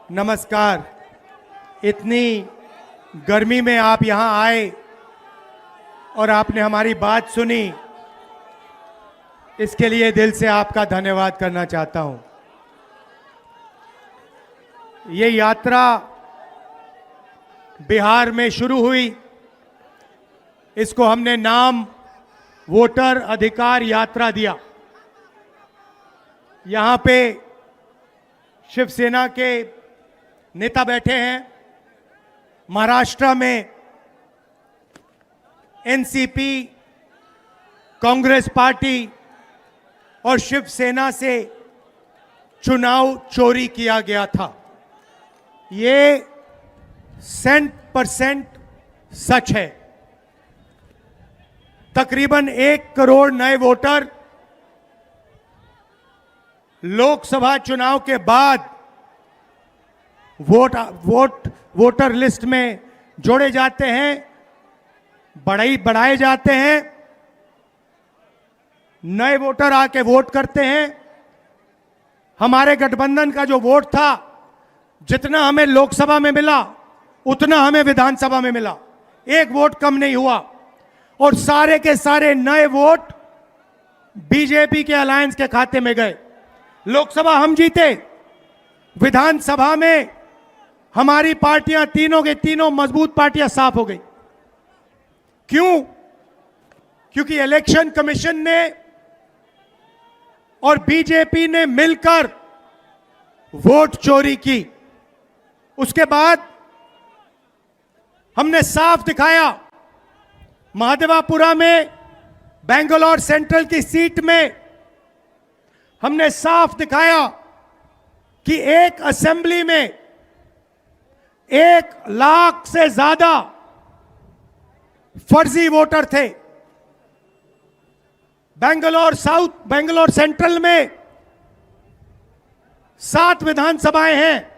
नमस्कार। इतनी गर्मी में आप यहाँ आए और आपने हमारी बात सुनी, इसके लिए दिल से आपका धन्यवाद करना चाहता हूँ। ये यात्रा बिहार में शुरू हुई, इसको हमने नाम वोटर अधिकार यात्रा दिया। यहाँ पे शिवसेना के नेता बैठे हैं, महाराष्ट्र में एनसीपी, कांग्रेस पार्टी और शिवसेना से चुनाव चोरी किया गया था। ये 100% सच है। तकरीबन 1 करोड़ नए वोटर लोकसभा चुनाव के बाद वोटर लिस्ट में जोड़े जाते हैं, बढ़ाए जाते हैं। नए वोटर आके वोट करते हैं। हमारे गठबंधन का जो वोट था, जितना हमें लोकसभा में मिला उतना हमें विधानसभा में मिला, 1 वोट कम नहीं हुआ। और सारे के सारे नए वोट बीजेपी के अलायंस के खाते में गए। लोकसभा हम जीते, विधानसभा में हमारी पार्टियां तीनों के तीनों मजबूत पार्टियां साफ हो गई। क्यों? क्योंकि इलेक्शन कमीशन ने और बीजेपी ने मिलकर वोट चोरी की। उसके बाद हमने साफ दिखाया, महादेवापुरा में बेंगलोर सेंट्रल की सीट में हमने साफ दिखाया कि एक असेंबली में 1 लाख से ज्यादा फर्जी वोटर थे। बेंगलोर सेंट्रल में 7 विधानसभाएं हैं,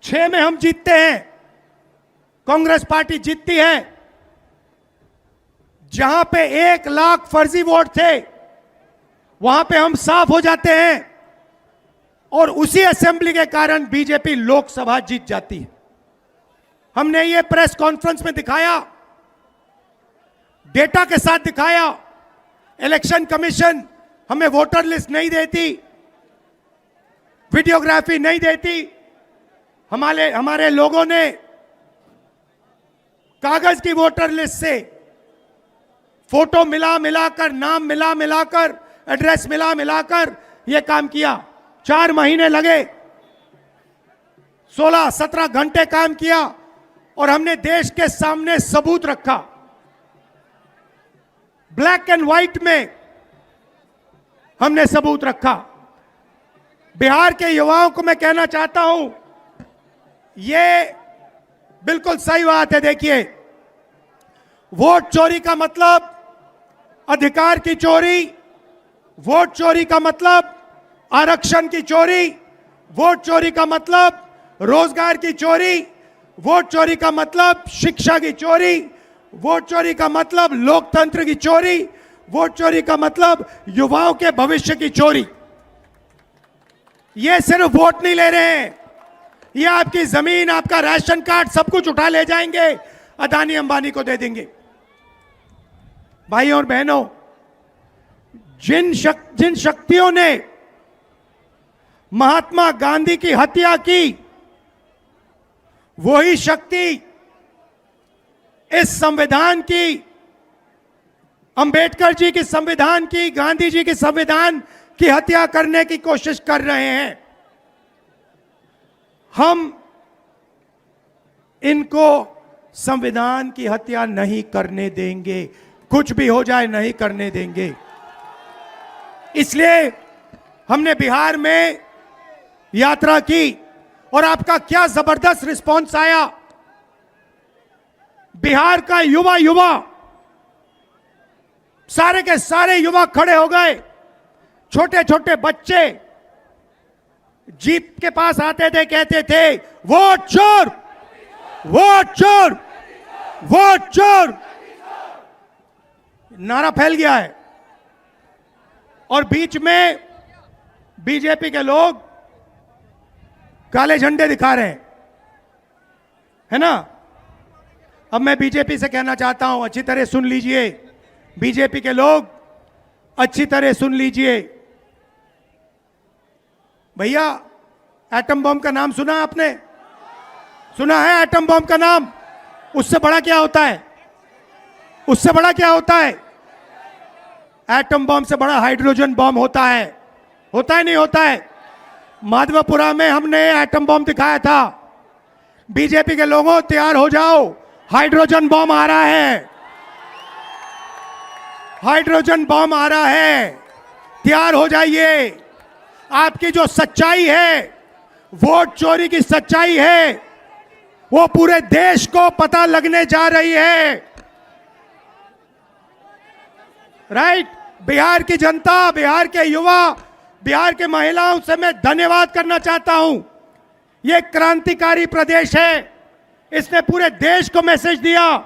6 में हम जीतते हैं, कांग्रेस पार्टी जीतती है। जहां पे 1 लाख फर्जी वोट थे, वहां पे हम साफ हो जाते हैं और उसी असेंबली के कारण बीजेपी लोकसभा जीत जाती है। हमने ये प्रेस कॉन्फ्रेंस में दिखाया, डेटा के साथ दिखाया। इलेक्शन कमीशन हमें वोटर लिस्ट नहीं देती, वीडियोग्राफी नहीं देती। हमारे लोगों ने कागज की वोटर लिस्ट से फोटो मिलाकर, नाम मिलाकर, एड्रेस मिलाकर यह काम किया। 4 महीने लगे, 16-17 घंटे काम किया और हमने देश के सामने सबूत रखा। ब्लैक एंड व्हाइट में हमने सबूत रखा। बिहार के युवाओं को मैं कहना चाहता हूं, यह बिल्कुल सही बात है। देखिए, वोट चोरी का मतलब अधिकार की चोरी, वोट चोरी का मतलब आरक्षण की चोरी, वोट चोरी का मतलब रोजगार की चोरी, वोट चोरी का मतलब शिक्षा की चोरी, वोट चोरी का मतलब लोकतंत्र की चोरी, वोट चोरी का मतलब युवाओं के भविष्य की चोरी। ये सिर्फ वोट नहीं ले रहे हैं, ये आपकी जमीन, आपका राशन कार्ड, सब कुछ उठा ले जाएंगे, अदानी अंबानी को दे देंगे। भाइयों और बहनों, जिन शक्तियों ने महात्मा गांधी की हत्या की, वही शक्ति इस संविधान की, अंबेडकर जी की संविधान की, गांधी जी की संविधान की हत्या करने की कोशिश कर रहे हैं। हम इनको संविधान की हत्या नहीं करने देंगे, कुछ भी हो जाए नहीं करने देंगे। इसलिए हमने बिहार में यात्रा की और आपका क्या जबरदस्त रिस्पांस आया। बिहार का युवा सारे के सारे युवा खड़े हो गए। छोटे छोटे बच्चे जीप के पास आते थे, कहते थे वोट चोर, वोट चोर, वोट चोर। नारा फैल गया है। और बीच में बीजेपी के लोग काले झंडे दिखा रहे हैं, है ना। अब मैं बीजेपी से कहना चाहता हूं, अच्छी तरह सुन लीजिए, बीजेपी के लोग अच्छी तरह सुन लीजिए। भैया, एटम बम का नाम सुना आपने? सुना है एटम बम का नाम? उससे बड़ा क्या होता है? उससे बड़ा क्या होता है? एटम बम से बड़ा हाइड्रोजन बम होता है। होता है नहीं होता है? माधवपुरा में हमने एटम बम दिखाया था। बीजेपी के लोगों, तैयार हो जाओ, हाइड्रोजन बम आ रहा है। हाइड्रोजन बम आ रहा है, तैयार हो जाइए। आपकी जो सच्चाई है, वोट चोरी की सच्चाई है, वो पूरे देश को पता लगने जा रही है। राइट? बिहार की जनता, बिहार के युवा, बिहार के महिलाओं से मैं धन्यवाद करना चाहता हूं। ये क्रांतिकारी प्रदेश है। इसने पूरे देश को मैसेज दिया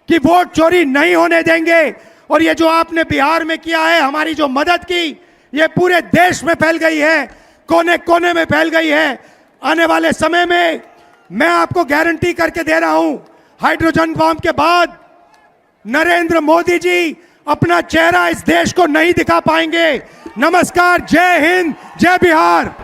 कि वोट चोरी नहीं होने देंगे। और ये जो आपने बिहार में किया है, हमारी जो मदद की, ये पूरे देश में फैल गई है, कोने कोने में फैल गई है। आने वाले समय में मैं आपको गारंटी करके दे रहा हूं, हाइड्रोजन बम के बाद नरेंद्र मोदी जी अपना चेहरा इस देश को नहीं दिखा पाएंगे। नमस्कार, जय हिंद, जय बिहार।